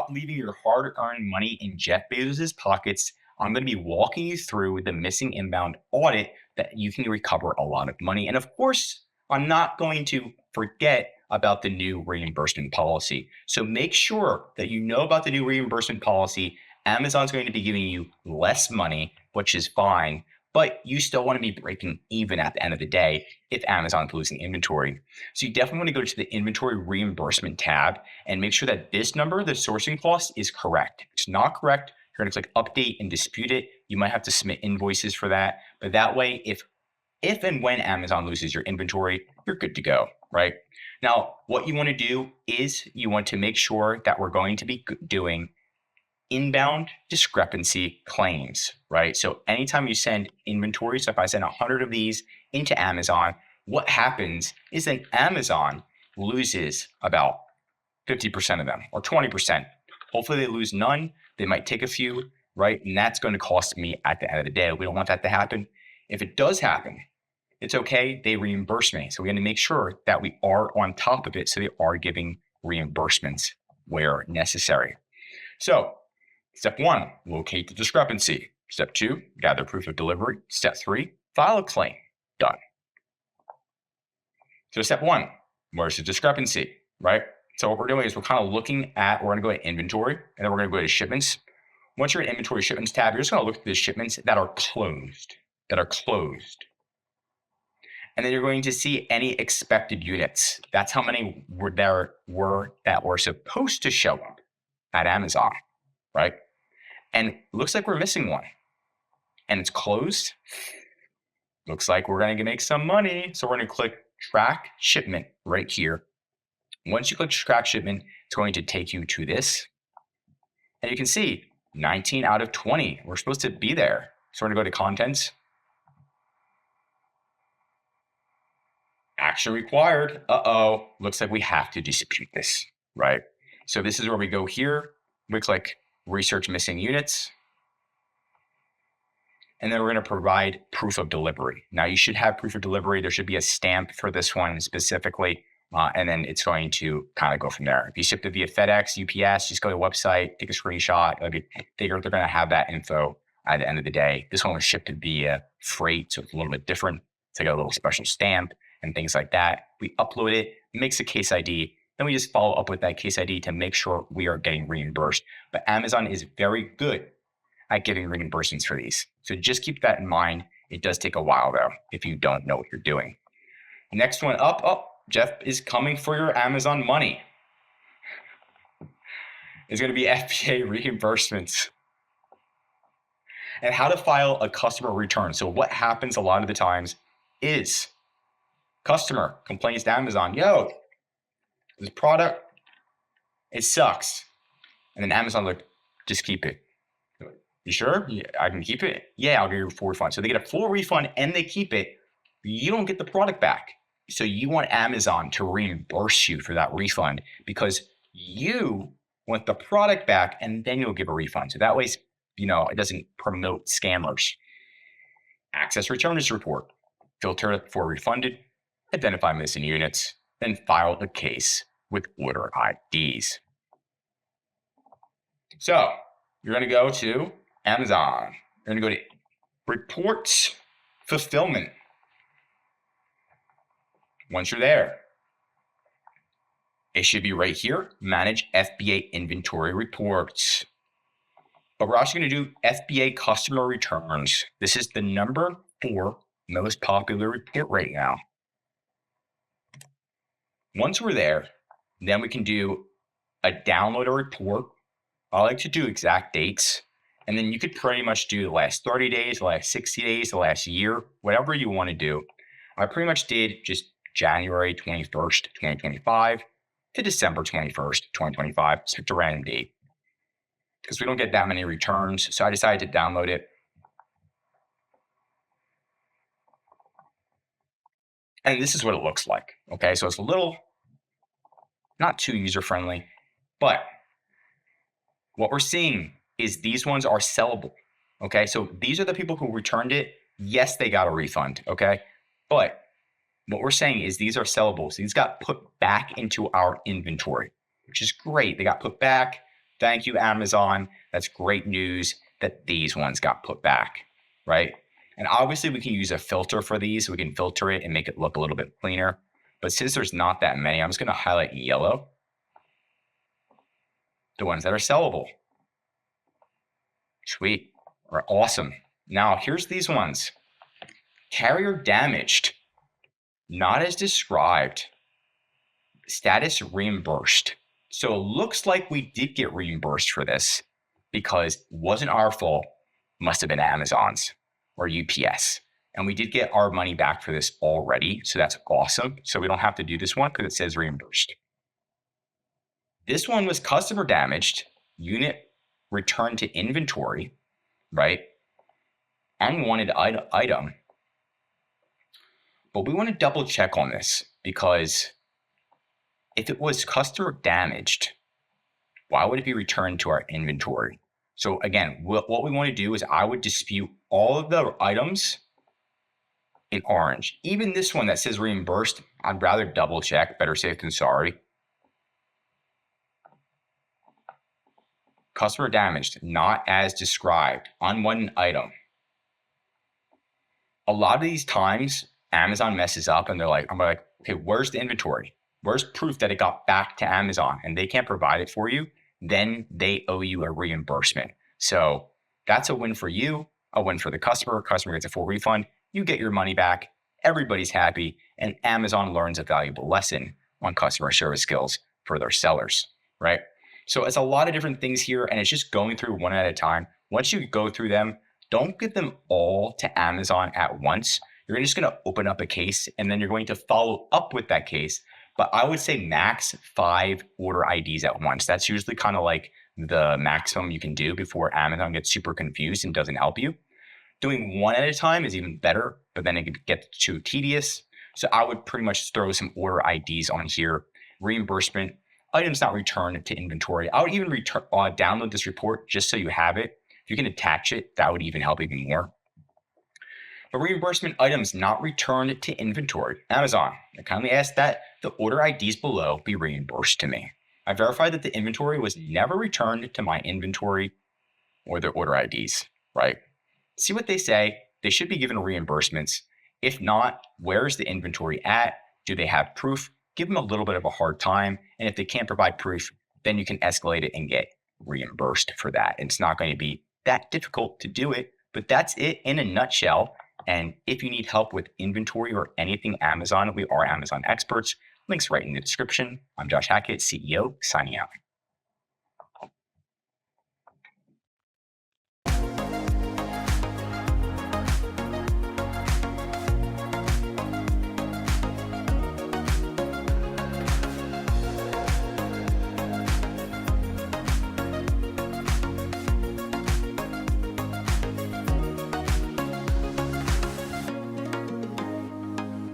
stop leaving your hard-earned money in Jeff Bezos's pockets, I'm going to be walking you through the missing inbound audit that you can recover a lot of money. And of course, I'm not going to forget about the new reimbursement policy. So make sure that you know about the new reimbursement policy. Amazon's going to be giving you less money, which is fine, but you still want to be breaking even at the end of the day if Amazon's losing inventory. So you definitely want to go to the inventory reimbursement tab and make sure that this number, the sourcing cost, is correct. If it's not correct, you're going to click update and dispute it. You might have to submit invoices for that, but that way, if and when Amazon loses your inventory, you're good to go, right? Now, what you want to do is you want to make sure that we're going to be doing inbound discrepancy claims, right? So anytime you send inventory, so if I send 100 of these into Amazon, what happens is that Amazon loses about 50% of them or 20%. Hopefully they lose none. They might take a few, right? And that's going to cost me at the end of the day. We don't want that to happen. If it does happen, it's okay. They reimburse me. So we're going to make sure that we are on top of it. So they are giving reimbursements where necessary. So step 1, locate the discrepancy. Step 2, gather proof of delivery. Step 3, file a claim. Done. So step 1, where's the discrepancy, right? So what we're doing is we're kind of looking at, we're going to go to inventory, and then we're going to go to shipments. Once you're in inventory shipments tab, you're just going to look at the shipments that are closed, And then you're going to see any expected units. That's how many that were supposed to show up at Amazon, right? And it looks like we're missing one. And it's closed. Looks like we're going to make some money. So we're going to click track shipment right here. Once you click track shipment, it's going to take you to this. And you can see 19 out of 20. We're supposed to be there. So we're going to go to contents. Action required. Looks like we have to dispute this, right? So this is where we go here. We click research missing units. And then we're going to provide proof of delivery. Now you should have proof of delivery. There should be a stamp for this one specifically. And then it's going to kind of go from there. If you shipped it via FedEx, UPS, just go to the website, take a screenshot. They're going to have that info at the end of the day. This one was shipped via freight, so it's a little bit different. It's like a little special stamp and things like that. We upload it, makes a case ID. Then we just follow up with that case ID to make sure we are getting reimbursed. But Amazon is very good at giving reimbursements for these. So just keep that in mind. It does take a while though, if you don't know what you're doing. Next one up, Jeff is coming for your Amazon money. It's going to be FBA reimbursements and how to file a customer return. So what happens a lot of the times is customer complains to Amazon, yo, this product, it sucks. And then Amazon's like, just keep it. You sure? Yeah, I can keep it? Yeah, I'll give you a full refund. So they get a full refund and they keep it. You don't get the product back. So you want Amazon to reimburse you for that refund because you want the product back and then you'll give a refund. So that way, it doesn't promote scammers. Access returns report. Filter it for refunded. Identify missing units. Then file the case with order IDs. So you're going to go to Amazon. You're going to go to reports fulfillment. Once you're there, it should be right here, manage FBA inventory reports. But we're also going to do FBA customer returns. This is the number 4 most popular report right now. Once we're there, then we can do a download a report. I like to do exact dates. And then you could pretty much do the last 30 days, the last 60 days, the last year, whatever you want to do. I pretty much did just January 21st, 2025 to December 21st, 2025. Just picked a random date because we don't get that many returns. So I decided to download it. And this is what it looks like. Okay, so it's a little, not too user-friendly, but what we're seeing is these ones are sellable. Okay, so these are the people who returned it. Yes, they got a refund. Okay, but what we're saying is these are sellable. So these got put back into our inventory, which is great. They got put back. Thank you, Amazon. That's great news that these ones got put back, right? And obviously we can use a filter for these. So we can filter it and make it look a little bit cleaner. But since there's not that many, I'm just going to highlight in yellow the ones that are sellable. Sweet. Or awesome. Now here's these ones. Carrier damaged, not as described. Status reimbursed. So it looks like we did get reimbursed for this because it wasn't our fault. Must have been Amazon's or UPS. And we did get our money back for this already. So that's awesome. So we don't have to do this one because it says reimbursed. This one was customer damaged, unit returned to inventory, right? Unwanted item. But we want to double check on this because if it was customer damaged, why would it be returned to our inventory? So again, what we want to do is I would dispute all of the items in orange. Even this one that says reimbursed, I'd rather double check, better safe than sorry. Customer damaged, not as described, unwanted item. A lot of these times, Amazon messes up and I'm like, okay, where's the inventory? Where's proof that it got back to Amazon? And they can't provide it for you. Then they owe you a reimbursement. So that's a win for you, a win for the customer. Customer gets a full refund. You get your money back. Everybody's happy. And Amazon learns a valuable lesson on customer service skills for their sellers, right? So it's a lot of different things here, and it's just going through one at a time. Once you go through them, don't get them all to Amazon at once. You're just going to open up a case, and then you're going to follow up with that case. But I would say max 5 order IDs at once. That's usually kind of like the maximum you can do before Amazon gets super confused and doesn't help you. Doing one at a time is even better, but then it can get too tedious. So I would pretty much throw some order IDs on here. Reimbursement, items not returned to inventory. I would even download this report just so you have it. If you can attach it, that would even help even more. But reimbursement items not returned to inventory. Amazon, I kindly ask that the order IDs below be reimbursed to me. I verified that the inventory was never returned to my inventory or their order IDs, right? See what they say. They should be given reimbursements. If not, where's the inventory at? Do they have proof? Give them a little bit of a hard time. And if they can't provide proof, then you can escalate it and get reimbursed for that. It's not going to be that difficult to do it, but that's it in a nutshell. And if you need help with inventory or anything Amazon, we are Amazon experts. Links right in the description. I'm Josh Hackett, CEO, signing out.